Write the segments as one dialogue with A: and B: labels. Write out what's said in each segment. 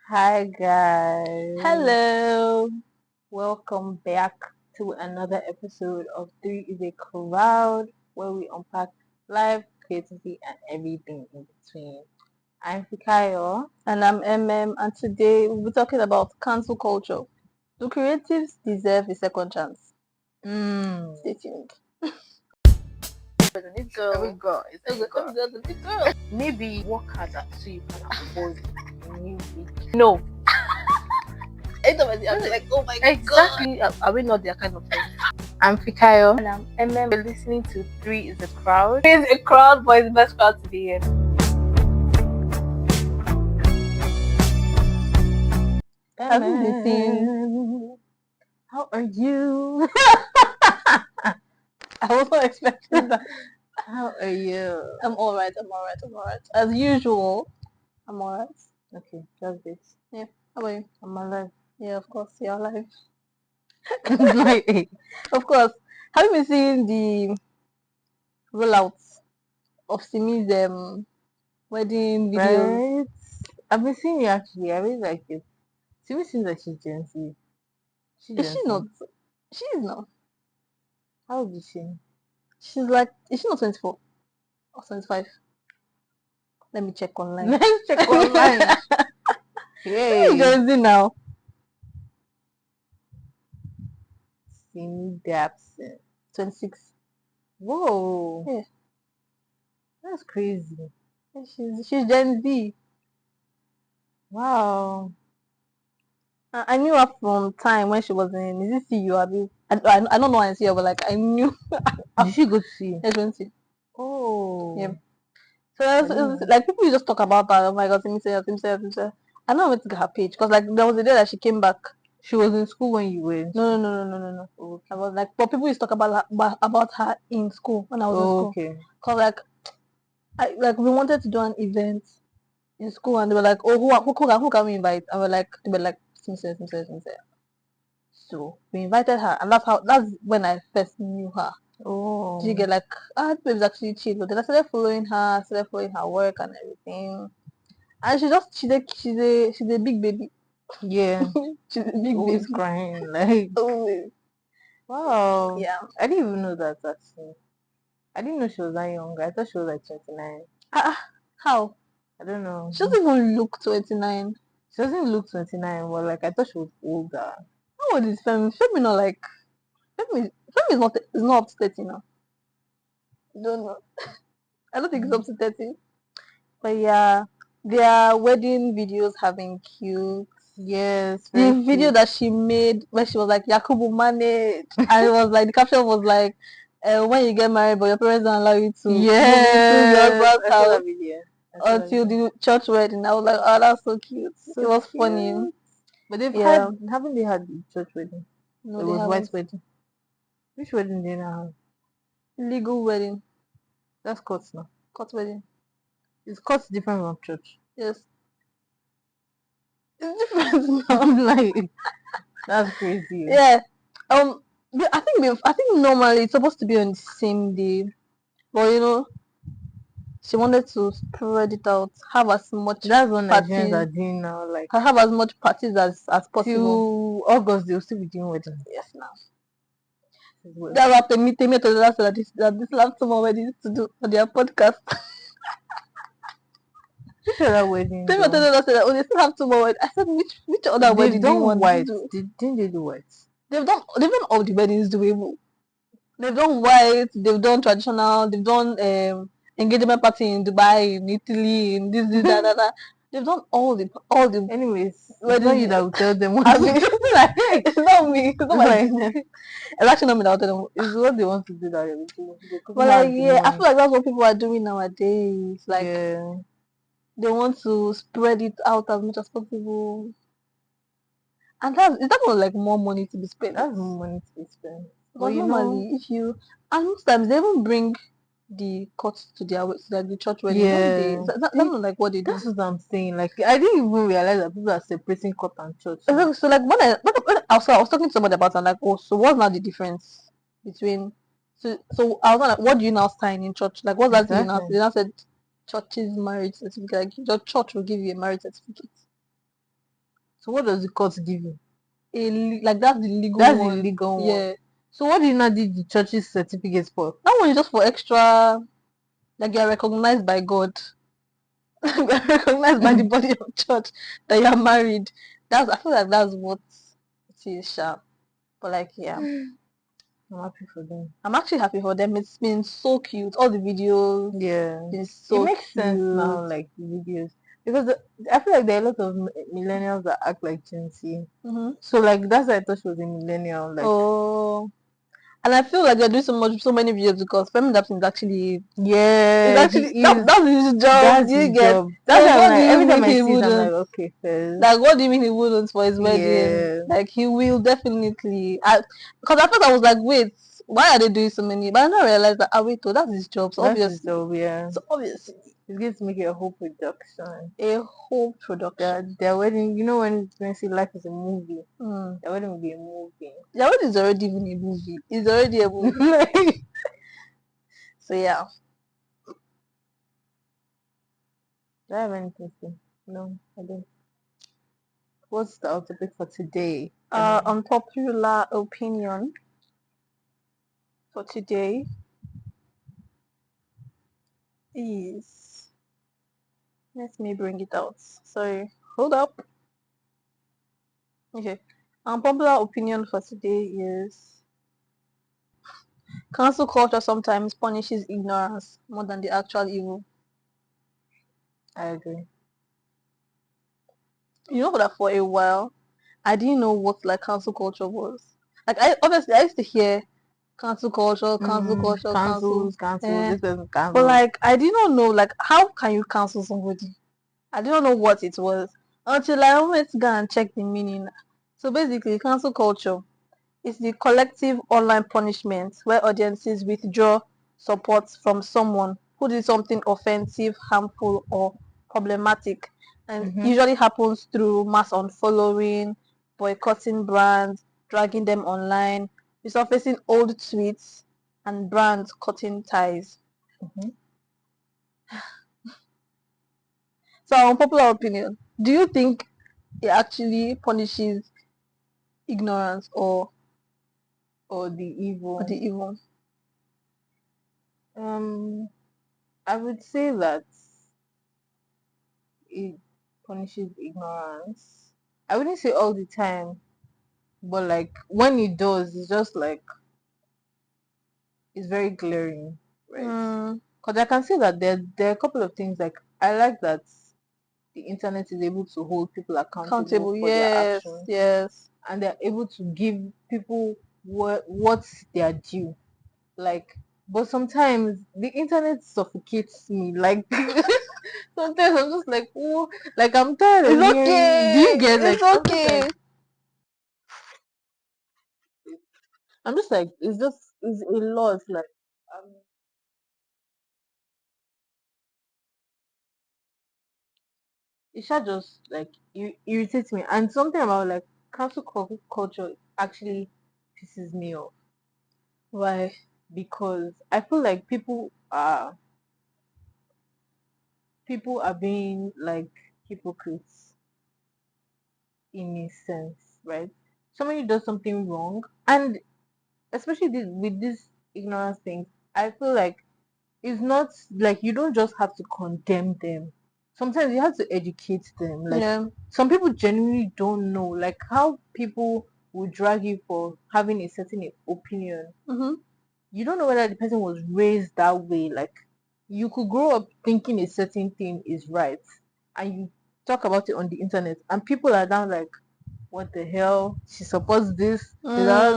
A: Hi guys.
B: Hello.
A: Welcome back to another episode of Three is a Crowd where we unpack life, creativity and everything in between. I'm Fikayo.
B: And I'm MM, and today we'll be talking about cancel culture. Do creatives deserve a second chance? Stay tuned.
A: Every girl is a girl. Maybe work harder so you can afford a new baby. No.
B: I'm like, oh my
A: Exactly. Are we not their kind of friends? I'm Fikayo.
B: And I'm MM.
A: You're listening to Three is a Crowd.
B: It's a crowd, but it's the best crowd to be in. Have you been seeing?
A: How are you?
B: I wasn't expecting that.
A: How are you?
B: I'm alright. As usual, I'm alright.
A: Okay, that's it.
B: Yeah. How about you?
A: I'm alive.
B: Yeah, of course, you're alive.
A: Like,
B: Of course. Have you been seeing the rollouts of Simi's wedding videos?
A: right? I've been seeing you actually. I really like it. Simi seems like she's Gen Z. She's
B: Is
A: Gen
B: she
A: Z.
B: not? She is not.
A: How old is she?
B: She's like, is she not 24 or 25? Let me check online.
A: Let's check online. Hey,
B: Gen Z now.
A: Simi Dapson.
B: 26.
A: Whoa,
B: Yeah,
A: that's crazy.
B: she's Gen Z.
A: Wow.
B: I knew her from time when she was in. Is it CU? I don't know I see her, but like I knew.
A: Did she go to see?
B: Agency.
A: Oh,
B: Yeah. So
A: I didn't know.
B: like people just talk about her. Oh my god, Simi say, Simi say, Simi say. I know I went to get her page because like there was a day that she came back.
A: She was in school when you were in
B: No,
A: school.
B: no.
A: Okay.
B: I was like, but people used to talk about her in school when I was in school.
A: Okay.
B: Cause like we wanted to do an event in school and they were like, oh, who can we invite? And they were like, Sincere. So we invited her, and that's when I first knew her.
A: Oh.
B: She get like, this baby's actually chill. But then I started following her work and everything. And she's a big baby.
A: Yeah.
B: She's a big
A: Always
B: baby.
A: crying. Like,
B: Always.
A: wow.
B: Yeah.
A: I didn't even know that actually. I didn't know she was that young. I thought she was like 29.
B: How?
A: I don't know.
B: She doesn't even look 29.
A: She doesn't look 29, but like I thought she was older.
B: How old is Femi? Femi not like Femi is not 30 now. I don't know. I don't think it's up to 30. But yeah, their wedding videos have been cute.
A: Yes,
B: The
A: very
B: video
A: cute.
B: that she made where she was like Yakubu manage and it was like the caption was like when you get married but your parents don't allow you to move into your
A: Yes,
B: husband's
A: I saw
B: house
A: that video.
B: until the church wedding. I was like, oh, that's so cute.
A: So
B: It was
A: cute.
B: funny.
A: But they've
B: Yeah.
A: haven't they had the church wedding?
B: No,
A: It
B: they
A: was white
B: haven't.
A: wedding. Which wedding did they now have?
B: Legal wedding.
A: That's court now.
B: Court wedding.
A: It's court different from church.
B: Yes. It's different now.
A: Like, that's crazy.
B: Yeah. I think normally it's supposed to be on the same day. But she wanted to spread it out, have as much
A: That's what Nigerians are
B: parties,
A: doing now. Like,
B: have as much parties as possible.
A: till August, they'll still be doing weddings.
B: Yes, now.
A: As well.
B: That's after me to the last that this last summer wedding to do for their podcast.
A: Which other wedding?
B: Tell me to the last that oh they still have 2 more weddings. I said which other
A: They've
B: wedding do you
A: done
B: want
A: white.
B: to do?
A: Didn't they do white?
B: They've done all the weddings doable. They've done white, they've done traditional, they've done engagement party in Dubai, in Italy, in this, that. They've done all the
A: Anyways, it's not
B: weddings.
A: you that will tell them what
B: I
A: to
B: mean,
A: do. Like,
B: it's not me. It's not my
A: like,
B: business. It's actually not me that will tell them.
A: it's what they want to do that they will do. They couldn't
B: But like,
A: have the
B: yeah, I
A: money.
B: feel like that's what people are doing nowadays. Like,
A: Yeah.
B: they want to spread it out as much as possible. And is that not like more money to be spent?
A: That's more money to be spent. But
B: Because normally, and most times they even bring the court to the church wedding, don't they?
A: yeah,
B: That's not like what they do.
A: that's what I'm saying. Like, I didn't even realize that people are separating court and church.
B: So like I was talking to somebody about it, I'm like, oh, so what's now the difference between so I was like, what do you now sign in church? Like what's that you now?
A: Exactly.
B: They now said church's marriage certificate. Like your church will give you a marriage certificate.
A: So what does the court give you?
B: Like that's the legal
A: That's the
B: one.
A: legal one.
B: Yeah.
A: So what do you not need the church's certificates for?
B: That one is just for extra, like you're recognized by God. You're recognized by the body of church that you're married. I feel like that's what it is, sharp. But like, yeah,
A: I'm happy for them.
B: I'm actually happy for them. It's been so cute. All the videos,
A: Yeah,
B: been
A: it
B: so
A: makes sense
B: cute.
A: now, like the videos, because I feel like there are a lot of millennials that act like Gen Z.
B: Mm-hmm.
A: So like that's why I thought she was a millennial. Like
B: Oh, and I feel like they're doing so many videos because Femi Dapson is actually,
A: yeah, he is.
B: that's his job.
A: That's
B: Do you
A: his
B: get?
A: job. That's
B: So
A: why I'm
B: what do
A: like
B: you
A: every time
B: mean
A: I
B: he
A: see it, I'm like,
B: wouldn't?
A: okay, first.
B: Like, what do you mean he wouldn't for his wedding?
A: Yeah,
B: Like, he will definitely. Because at first I was like, wait, why are they doing so many? But I now realized that, wait, oh, that's his job.
A: that's his job. Yeah,
B: So obviously,
A: he's going to make it a whole production.
B: a whole production.
A: Their wedding, you know, when you say life is a movie,
B: Mm.
A: their wedding will be a movie.
B: Yeah, wedding is already even a movie. It's already a movie.
A: Like,
B: So yeah.
A: do I have anything to say? No, I don't. What's the topic for today?
B: Unpopular opinion for today is, let me bring it out. Sorry, hold up. Okay. Unpopular opinion for today is cancel culture sometimes punishes ignorance more than the actual evil.
A: I agree.
B: You know that for a while, I didn't know what like cancel culture was. Like I used to hear cancel culture, cancel.
A: Cancel.
B: Eh,
A: This person
B: but
A: cancelled.
B: like I did not know like how can you cancel somebody? I didn't know what it was until I went to go and check the meaning. So basically, cancel culture is the collective online punishment where audiences withdraw support from someone who did something offensive, harmful, or problematic, and
A: Mm-hmm.
B: usually happens through mass unfollowing, boycotting brands, dragging them online, resurfacing old tweets, and brands cutting ties.
A: Mm-hmm.
B: So, unpopular opinion, do you think it actually punishes ignorance
A: Or the
B: or the
A: evil.
B: evil?
A: Um, I would say that it punishes ignorance. I wouldn't say all the time, but like when it does, it's just like it's very glaring, right?
B: Mm,
A: Because I can see that there are a couple of things like I like that the internet is able to hold people accountable
B: accountable,
A: for their
B: yes,
A: actions,
B: yes.
A: and they're able to give people what's their due. Like, but sometimes the internet suffocates me. Like, sometimes I'm just like, oh, like I'm tired of
B: It's
A: hearing. Do you
B: okay.
A: get like?
B: It's okay.
A: I'm just like, it's a lot. Like, um, it should just like irritates me. And something about like culture actually pisses me off.
B: Why?
A: Because I feel like people are being like hypocrites in a sense, right? Somebody does something wrong, and especially with this ignorance thing, I feel like it's not like you don't just have to condemn them. Sometimes you have to educate them. Like
B: Yeah.
A: some people genuinely don't know, like how people will drag you for having a certain opinion.
B: Mm-hmm.
A: You don't know whether the person was raised that way. Like you could grow up thinking a certain thing is right, and you talk about it on the internet, and people are down like, what the hell? She supports this,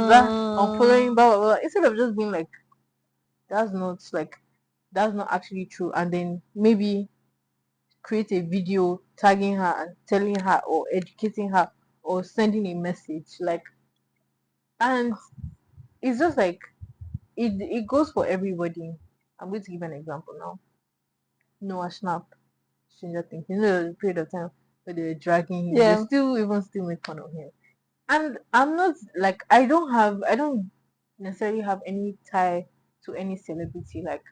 A: that. I'm following,
B: Mm,
A: blah, blah, blah. Instead of just being like, that's not like, that's not actually true. And then maybe create a video tagging her and telling her or educating her or sending a message. Like, and it's just like, it goes for everybody. I'm going to give an example now. Noah Schnapp, Stranger Things. You know, the period of time where they were dragging him, they
B: yeah.
A: still make fun of him. And I'm not like I don't necessarily have any tie to any celebrity. Like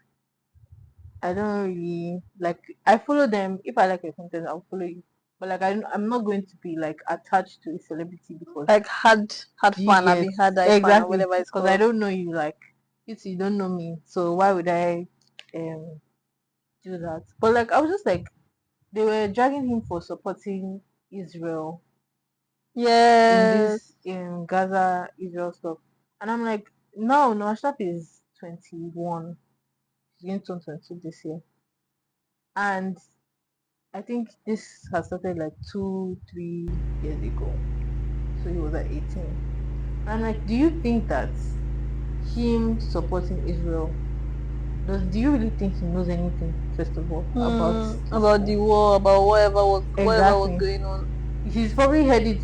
A: I don't really like I follow them. If I like your content, I'll follow you. but like I'm not going to be like attached to a celebrity because
B: Like had
A: you
B: fun, I
A: get
B: be had I fun or
A: exactly
B: whatever it's
A: because I
B: called.
A: don't know you like you don't know me, so why would I um do that? But like I was just like they were dragging him for supporting Israel in
B: Yes.
A: this in Gaza Israel stuff, and I'm like no, Noah Schnapp is 21, he's going to turn 22 this year, and I think this has started like 2 3 years ago, so he was at 18. I'm like, do you think that him supporting Israel do you really think he knows anything first of all about this
B: About the
A: war?
B: war, about whatever was
A: Exactly.
B: going on.
A: He's probably heard it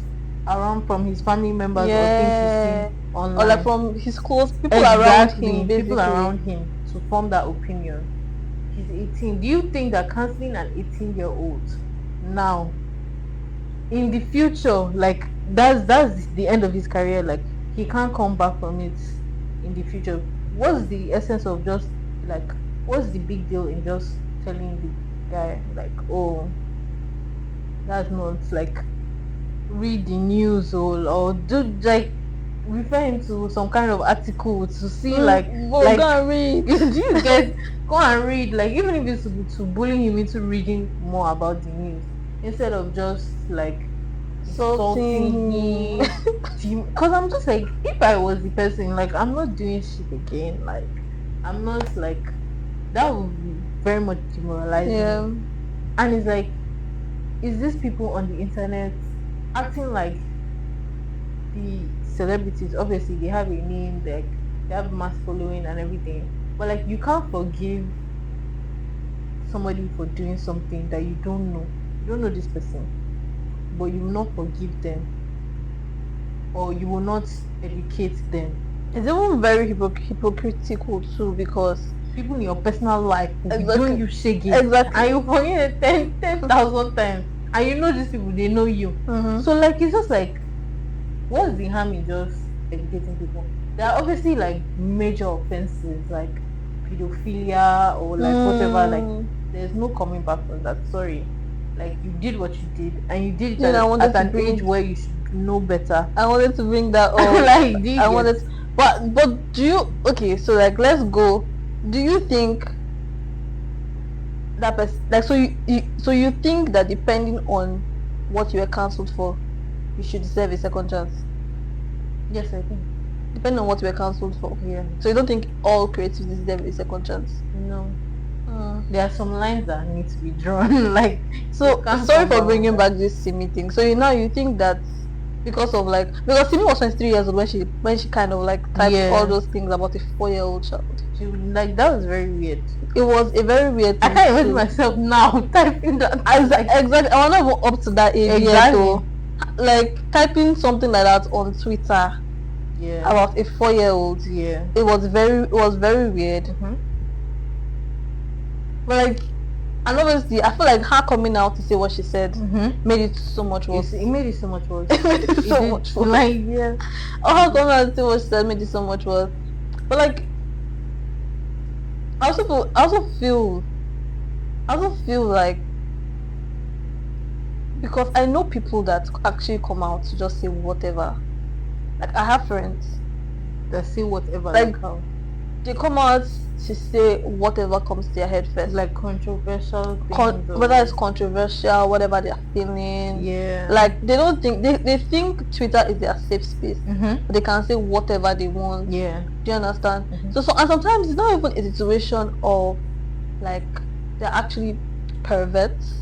A: around from his family members or things he's seen
B: Yeah. Or like
A: online.
B: from his close people around him
A: Exactly. People
B: basically.
A: around him to form that opinion. He's 18. Do you think that canceling an 18-year-old now in the future, like that's the end of his career, like he can't come back from it in the future? What's the essence of just like what's the big deal in just telling the guy like, oh, that's not like read the news or do like refer him to some kind of article to see
B: Go
A: like
B: and read.
A: do you get go and read, like even if it's to bully him into reading more about the news instead of just like
B: Salting
A: insulting
B: him.
A: him, because I'm just like if I was the person, like I'm not doing shit again, like I'm not like that would be very much demoralizing me.
B: Yeah.
A: And it's like is these people on the internet acting like the celebrities, obviously they have a name, like they have mass following and everything, but like you can't forgive somebody for doing something that you don't know this person, but you will not forgive them or you will not educate them.
B: It's even very hypocritical too because
A: People in your personal life will be
B: exactly
A: doing you shaking and
B: exactly.
A: you forget it 10,000 times, and you know these people, they know you. So like it's just like what's the harm in just educating people? There are obviously like major offenses like pedophilia or like whatever, like there's no coming back from that. Sorry, like you did what you did and you did it
B: You know,
A: at an age where you should know better.
B: I wanted to bring that up.
A: Like do you
B: I
A: get
B: wanted, but do you, okay? So like, let's go. Do you think that person, like, so you think that depending on what you were cancelled for, you should deserve a second chance?
A: yes, I think.
B: Depending on what you were cancelled for.
A: Yeah.
B: So you don't think all creatives deserve a second chance?
A: No. There are some lines that need to be drawn. Like
B: So
A: you can't
B: sorry
A: come
B: for
A: back
B: bringing
A: with that.
B: back this Simi thing. So you think that because of like, because Simi was 23 years old when she kind of like typed all
A: Yeah.
B: those things about a 4-year-old child.
A: She would, like that was very weird.
B: It was a very weird
A: I
B: thing
A: can't imagine
B: too.
A: myself now typing that. Like,
B: Exactly. I was not even up to that age yet. So like typing something like that on Twitter
A: yeah.
B: about a 4-year-old.
A: Yeah.
B: It was very weird. But like, and obviously I feel like her coming out to say what she said made it so much worse.
A: It made it so much worse.
B: It made it so much worse.
A: Like yeah.
B: Her coming out to say what she said made it so much worse. But like, I also feel like, because I know people that actually come out to just say whatever. Like I have friends
A: That say whatever,
B: like
A: how
B: they come out to say whatever comes to their head first,
A: like controversial things
B: whether it's controversial, whatever they're feeling.
A: Yeah.
B: Like they don't think they think Twitter is their safe space. But they can say whatever they want.
A: Yeah.
B: Do you understand? So and sometimes it's not even a situation of like they're actually perverts,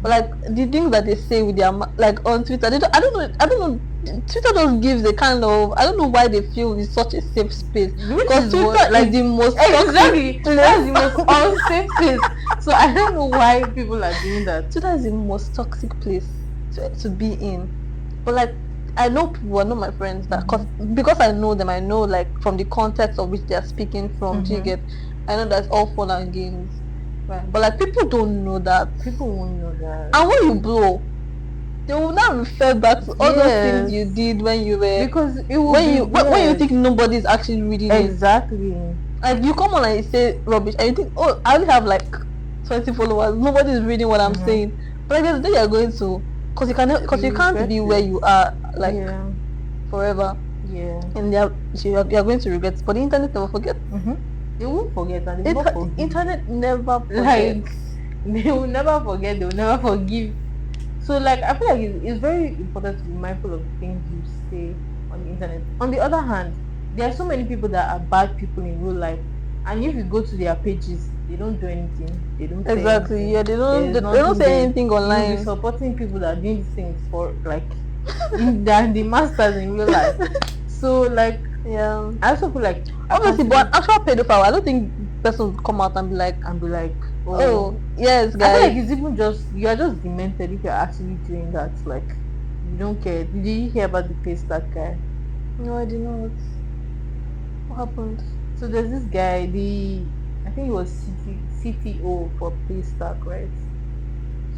B: but like the things that they say with their like on Twitter, I don't know. Twitter just gives a kind of, I don't know why they feel it's such a safe space, because Twitter is the most
A: exactly that's the most unsafe place. So I don't know why people are doing that.
B: Twitter is the most toxic place to be in. But like I know people, I know my friends that because I know them, I know like from the context of which they are speaking from. Do you get? I know that's all fun and games, right? But like people don't know that.
A: People won't know that.
B: And when you blow, they will not refer back to all those things you did when you were,
A: because it will
B: when you think nobody's actually reading
A: exactly.
B: Like you come on and you say rubbish and you think, oh, I only have like 20 followers, nobody's reading what I'm saying. But like there's a day you're going to because you can't
A: regret
B: be where
A: it.
B: you are like
A: Yeah,
B: forever,
A: yeah.
B: and you're going to regret it. But the internet never forgets.
A: They won't forget and they will not forgive you.
B: Internet never
A: Like
B: forgets.
A: they will never forget, they will never forgive. So like I feel like it's very important to be mindful of the things you say on the internet. On the other hand, there are so many people that are bad people in real life, and if you go to their pages, they don't do anything, they don't say
B: Exactly.
A: anything,
B: Yeah,
A: there's
B: they don't
A: nothing
B: say
A: there.
B: anything
A: You'll be
B: online.
A: supporting people that are doing these things for like in than the masters in real life. So like
B: Yeah.
A: I also feel like
B: Obviously, but
A: accountability
B: an actual pedophile, I don't think person would come out and be like,
A: and be like, oh,
B: oh yes,
A: I feel like
B: guys.
A: it's even just you are just demented if you're actually doing that. Like you don't care. Did you hear about the case that guy?
B: No, I did not. What happened?
A: So there's this guy, the I think he was CTO for Paystack, right?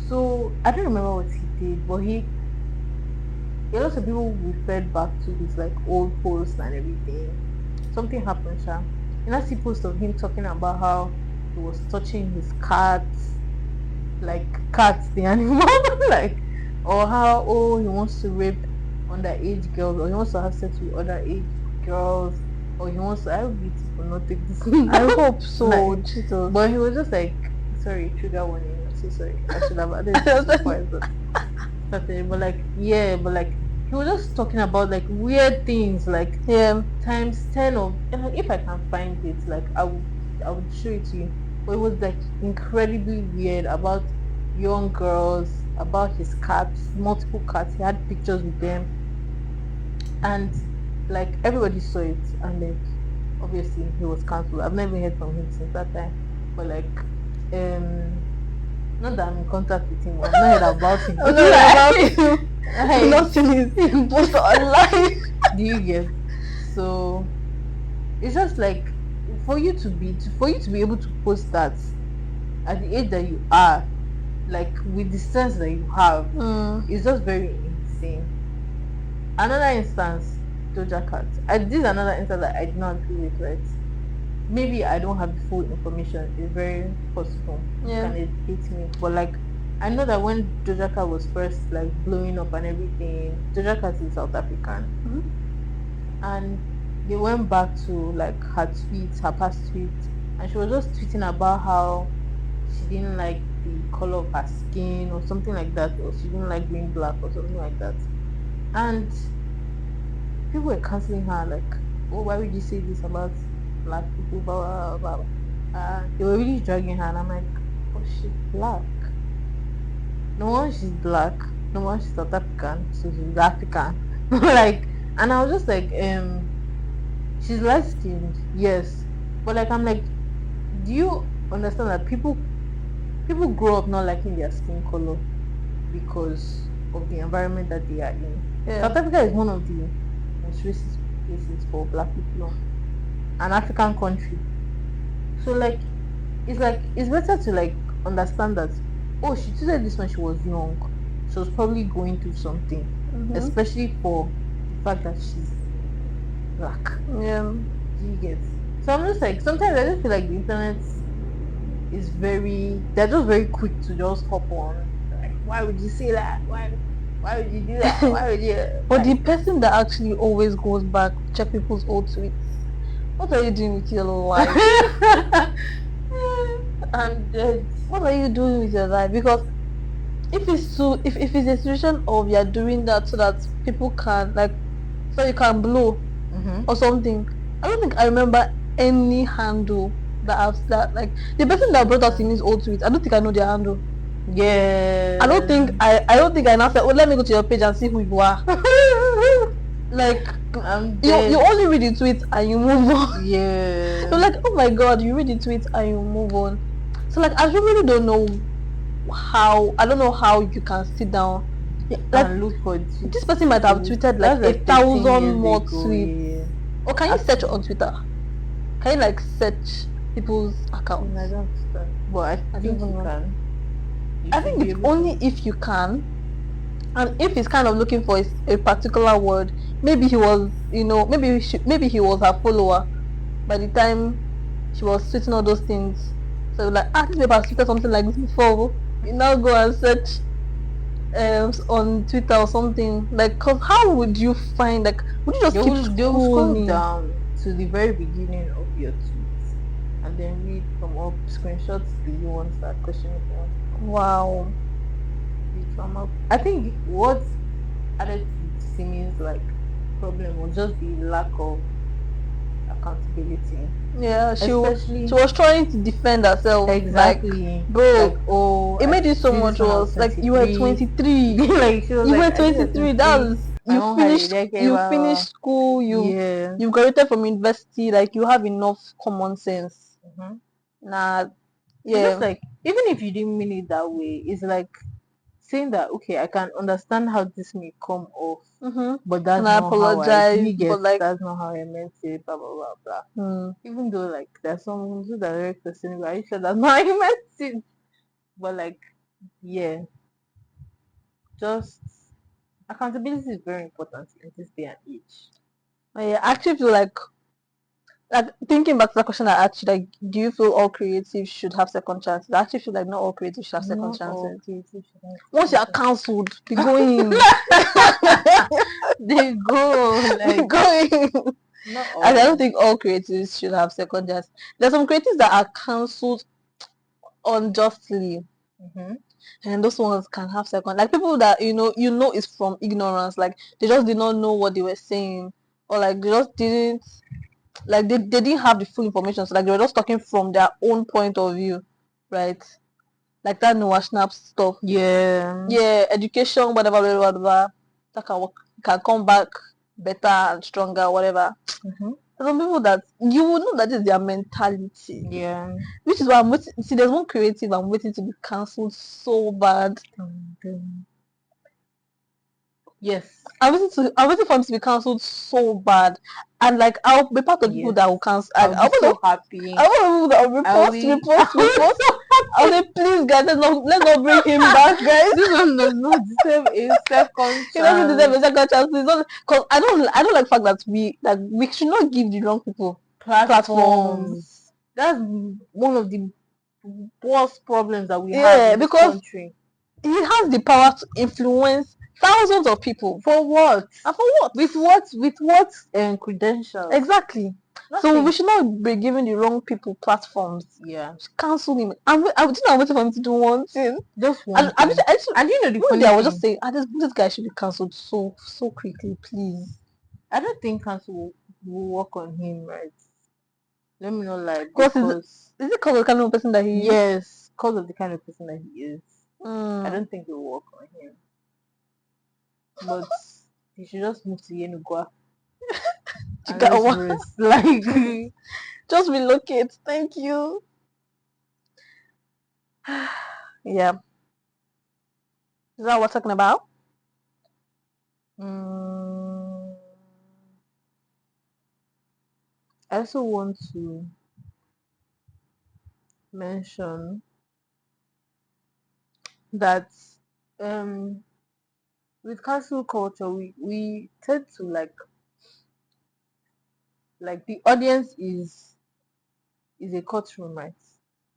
A: So I don't remember what he did, but a lot of people referred back to his like old posts and everything. Something happened, Sha. And I see post of him talking about how he was touching his cats, like cats, the animal, like, or how he wants to rape underage girls, or he wants to have sex with underage girls, or he wants to. I hope beautiful not take this.
B: I hope so,
A: Like,
B: Jesus.
A: but he was just like, sorry, trigger warning. I'm so sorry. I should have added
B: I
A: this
B: was like,
A: before I started. But like, yeah, but like, he was just talking about like weird things, like
B: yeah,
A: times 10 of, and like, if I can find it, like I would show it to you. But it was like incredibly weird about young girls, about his cats, multiple cats. He had pictures with them, and like everybody saw it, and like obviously he was cancelled. I've never heard from him since that time. But like not that I'm in contact with him, I've not heard about him.
B: I'm not about you.
A: Like,
B: Nothing is post online.
A: do you get? So it's just like for you to be able to post that at the age that you are, like with the sense that you have, it's just very insane. Another instance, Doja Cat. I did another instance that I did not agree with, right? Maybe I don't have the full information. It's very possible.
B: Yeah.
A: You can educate me. But like I know that when Doja Cat was first like blowing up and everything, Doja Cat is South African. And they went back to like her tweets, her past tweets, and she was just tweeting about how she didn't like the color of her skin or something like that, or she didn't like being black or something like that. And people were canceling her like, oh, why would you say this about black people, blah blah blah, blah. They were really dragging her, and I'm like, oh, she's black. No one she's black, no one she's South African, so she's African. Like, and I was just like, she's light skinned, yes, but like I'm like, do you understand that people grow up not liking their skin color because of the environment that they are in?
B: Yeah.
A: South Africa is one of the most racist places for black people, an African country. So like it's better to like understand that, oh, she tweeted this when she was young, she was probably going through something, especially for the fact that she's black.
B: Yeah.
A: Do you get? So I'm just like, sometimes I just feel like the internet is they're just very quick to just hop on. Like, why would you say that? Why would you do that? Why would you?
B: But the person that actually always goes back to check people's old tweets, what are you doing with your life?
A: I'm dead.
B: What are you doing with your life? Because if it's a situation of you're doing that so that people can like, so you can blow or something. I don't think I remember any handle that like the person that brought us in his old tweets. I don't think I know their handle.
A: Yeah.
B: I don't think I now said, oh, let me go to your page and see who you are. Like, you only read the tweet and you move on.
A: Yeah.
B: You're like, oh my god, you read the tweet and you move on. So like, I really don't know how you can sit down like,
A: and look for it.
B: This person might have tweeted like 1,000 more tweets.
A: Yeah.
B: Or can you search on Twitter? Can you like search people's accounts?
A: I don't understand. But I think you can.
B: I think it's only if you can, and if he's kind of looking for a particular word. Maybe he was, maybe he was her follower by the time she was tweeting all those things. So like, this paper has tweeted something like this before. You now go and search on Twitter or something. Like, cause how would you find, like, would you just keep
A: They will scroll
B: scrolling?
A: down to the very beginning of your tweets and then read from up screenshots the ones that are questionable ones.
B: Wow.
A: Read from up. I think what added to Simi's like problem was just the lack of accountability,
B: Yeah, she
A: especially
B: was trying to defend herself. Like,
A: exactly
B: bro,
A: like, oh,
B: it
A: I
B: made it so
A: did this
B: much
A: when I was
B: worse. Like, you were
A: 23.
B: 23.
A: Like she was
B: You
A: like,
B: were
A: I did at
B: 23.
A: 23.
B: That's
A: My mom had a decade.
B: you finished school.
A: Yeah.
B: You've graduated from university. Like, you have enough common sense.
A: Mm-hmm.
B: Nah,
A: And just
B: yeah.
A: like, even if you didn't mean it that way, it's like saying that, okay, I can understand how this may come off, but
B: And
A: that's
B: I
A: not how I do
B: apologize,
A: you
B: but
A: get.
B: like,
A: That's not how I meant it. Blah blah blah blah. Even though like there's some who direct person, but I said that's not how I meant it. But like, yeah, just accountability is very important in this day and age.
B: I actually feel like thinking back to the question I asked you, like, do you feel all creatives should have second chances? I actually feel like not all creatives should have second
A: Not all
B: chances.
A: creative should have
B: Once you are
A: second
B: cancelled, be going.
A: they go
B: Be
A: like
B: going.
A: not
B: And I don't
A: all.
B: think all creatives should have second chances. There's some creatives that are cancelled unjustly,
A: Mm-hmm.
B: and those ones can have second. Like people that you know is from ignorance. Like they just did not know what they were saying, or like they just didn't like they didn't have the full information. So like they were just talking from their own point of view, right? Like that Noah Schnapp stuff.
A: Yeah.
B: Yeah, education, whatever, whatever, whatever. That can work, can come back better and stronger, whatever.
A: Mm-hmm.
B: There's some people that you will know that is their mentality.
A: Yeah.
B: Which is why I'm waiting. See, there's one creative I'm waiting to be cancelled so bad.
A: Yes.
B: I'm waiting for him to be cancelled so bad. And like I'll be part of the people
A: Yes.
B: that will cancel. Like,
A: I'll be so happy.
B: I want people that will
A: I'll
B: repost,
A: be
B: repost, repost. I'll say, please guys, let's not bring him back, guys.
A: this one does not deserve a second
B: He doesn't deserve
A: chance.
B: a second chance. It's not because I don't like the fact that we should not give the wrong people platforms.
A: Platforms. That's one of the worst problems that we have
B: Yeah,
A: in this
B: because
A: country.
B: he has the power to influence thousands of people.
A: For what?
B: And for what?
A: With what? With what credentials?
B: Exactly. So
A: Nothing.
B: we should not be giving the wrong people platforms.
A: Yeah.
B: Cancel him. I'm waiting for him to do one thing.
A: Just one
B: And
A: thing. And you know the
B: one
A: funny
B: day I was just
A: thing,
B: saying, this guy should be cancelled so quickly, please.
A: I don't think council will work on him, right? Let me not lie,
B: Because
A: because
B: is it because of the kind of person that he is?
A: yes, because of the kind of person that he is, I
B: Mm.
A: don't think it will work on him. But he should just move to Yenugua and let's
B: Chicago.
A: rest. Like,
B: Just relocate. Thank you. Yeah. Is that what we're talking about?
A: mm, I also want to mention that um with cancel culture, we tend to like the audience is a courtroom, right?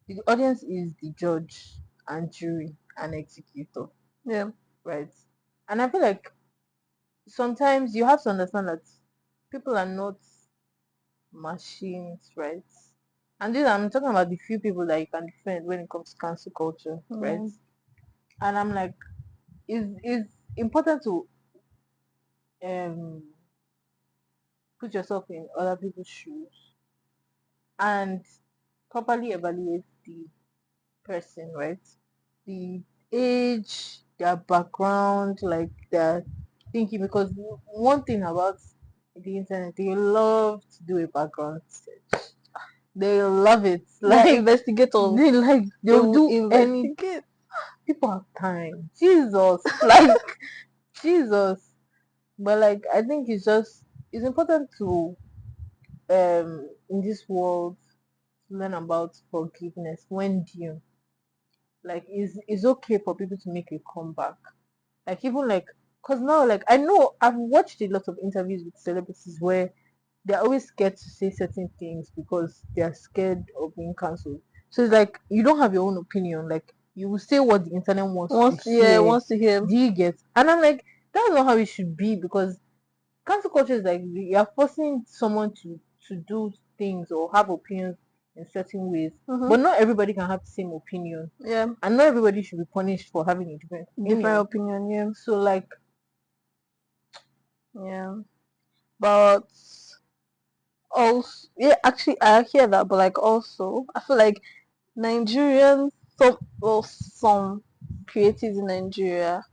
A: The audience is the judge and jury and executor,
B: Yeah.
A: right? And I feel like sometimes you have to understand that people are not machines, right? And this I'm talking about the few people that you can defend when it comes to cancel culture, right?
B: Mm.
A: And I'm like, it's important to um put yourself in other people's shoes and properly evaluate the person, right? The age, their background, like their thinking. Because one thing about the internet, they love to do a background search. They love it.
B: They are
A: Like
B: investigators. They
A: they'll
B: will
A: do any.
B: investigate.
A: People have time. Jesus, like Jesus. But like I think it's important to in this world to learn about forgiveness when due. Like it's okay for people to make a comeback. Like even like because now like I know I've watched a lot of interviews with celebrities where they're always scared to say certain things because they're scared of being cancelled. So it's like you don't have your own opinion. Like you will say what the internet wants to
B: Wants
A: hear.
B: wants to hear.
A: Do you get? And I'm like, that's not how it should be, because cancel culture is like you are forcing someone to do things or have opinions in certain ways, but not everybody can have the same opinion,
B: Yeah.
A: and not everybody should be punished for having a different
B: Different
A: opinion.
B: opinion, yeah.
A: So like,
B: Yeah. But also, yeah, actually I hear that, but like also I feel like Nigerians, some creatives in Nigeria,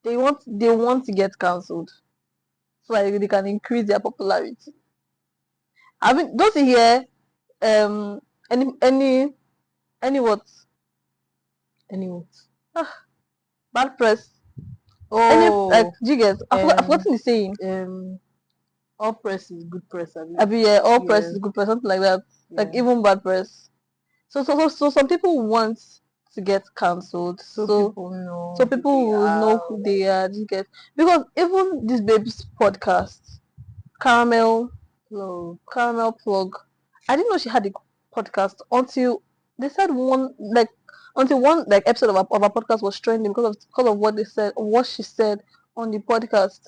B: they want to get cancelled so like they can increase their popularity. I mean, don't you hear um any what
A: anyway.
B: bad press, any like
A: Oh,
B: do you get? I've
A: um,
B: forgotten the saying.
A: um, all press is good press. I mean,
B: Yeah, all press
A: yeah,
B: is good press, something like that. Like
A: yeah.
B: even bad press. So some people want to get cancelled.
A: So
B: So
A: people know who
B: people
A: they
B: will know
A: are.
B: who
A: Like,
B: they are. Do you get? Because even this baby's podcast, Caramel
A: hello,
B: Caramel Plug, I didn't know she had a podcast until they said one like episode of our podcast was trending because of what they said, what she said on the podcast,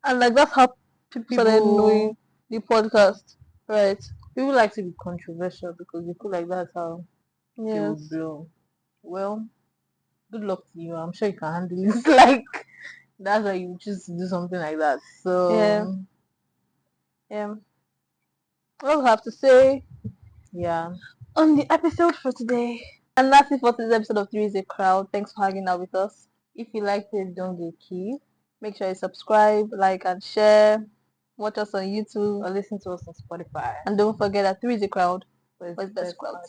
B: and like that's how people started knowing
A: people
B: the podcast, right?
A: people like to be controversial because they feel like that's how they would
B: Yes.
A: blow. Well, good luck to you. I'm sure you can handle it. Like, that's why you choose to do something like that.
B: Yeah.
A: So
B: Yeah. What I have to say
A: yeah,
B: on the episode for today. And that's it for today's episode of Three is a Crowd. Thanks for hanging out with us.
A: if you liked it, don't get key
B: Make sure you subscribe, like, and share. Watch us on YouTube.
A: or listen to us on Spotify.
B: And don't forget that Three is a Crowd.
A: For
B: What's
A: its
B: best
A: best
B: crowd?
A: part.